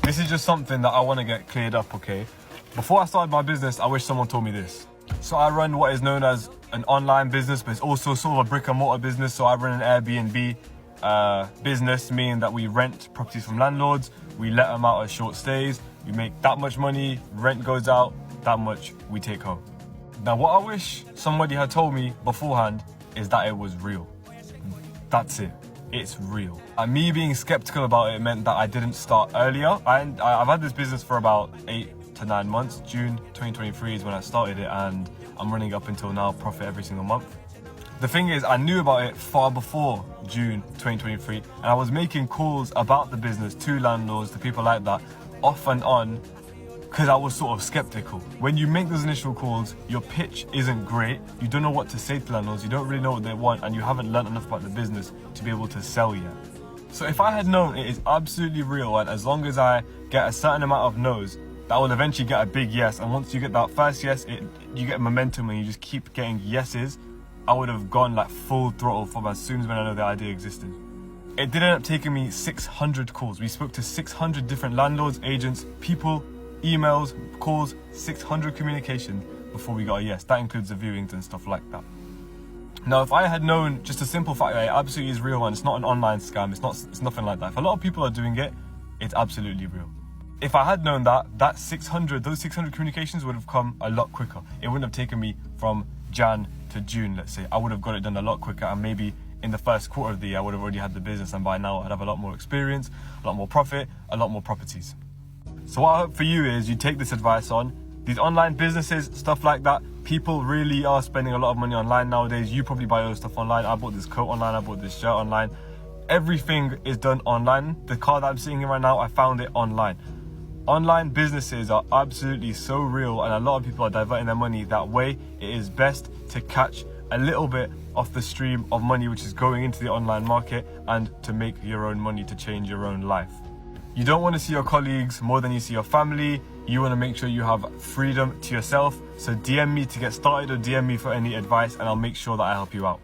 This is just something that I want to get cleared up, okay? Before I started my business, I wish someone told me this. So I run what is known as an online business, but it's also sort of a brick and mortar business. So I run an Airbnb business, meaning that we rent properties from landlords, we let them out as short stays, we make that much money, rent goes out, that much we take home. Now what I wish somebody had told me beforehand is that it was real. That's it. It's real. And me being skeptical about it meant that I didn't start earlier. I've had this business for about 8 to 9 months. June 2023 is when I started it, and I'm running up until now, profit every single month. The thing is, I knew about it far before June 2023, and I was making calls about the business to landlords, to people like that, off and on, because I was sort of skeptical. When you make those initial calls, your pitch isn't great. You don't know what to say to landlords, you don't really know what they want, and you haven't learned enough about the business to be able to sell yet. So if I had known it is absolutely real, and as long as I get a certain amount of no's, that will eventually get a big yes. And once you get that first yes, you get momentum and you just keep getting yeses. I would have gone like full throttle from as soon as when I know the idea existed. It did end up taking me 600 calls. We spoke to 600 different landlords, agents, people, emails, calls, 600 communications before we got a yes. That includes the viewings and stuff like that. Now, if I had known just a simple fact that it absolutely is real and it's not an online scam, it's nothing like that. If a lot of people are doing it, it's absolutely real. If I had known that, those 600 communications would have come a lot quicker. It wouldn't have taken me from Jan to June, let's say. I would have got it done a lot quicker, and maybe in the first quarter of the year, I would have already had the business, and by now I'd have a lot more experience, a lot more profit, a lot more properties. So what I hope for you is you take this advice on. These online businesses, stuff like that, people really are spending a lot of money online nowadays. You probably buy your stuff online. I bought this coat online, I bought this shirt online. Everything is done online. The car that I'm sitting in right now, I found it online. Online businesses are absolutely so real, and a lot of people are diverting their money that way. It is best to catch a little bit off the stream of money which is going into the online market, and to make your own money, to change your own life. You don't want to see your colleagues more than you see your family. You want to make sure you have freedom to yourself. So DM me to get started, or DM me for any advice, and I'll make sure that I help you out.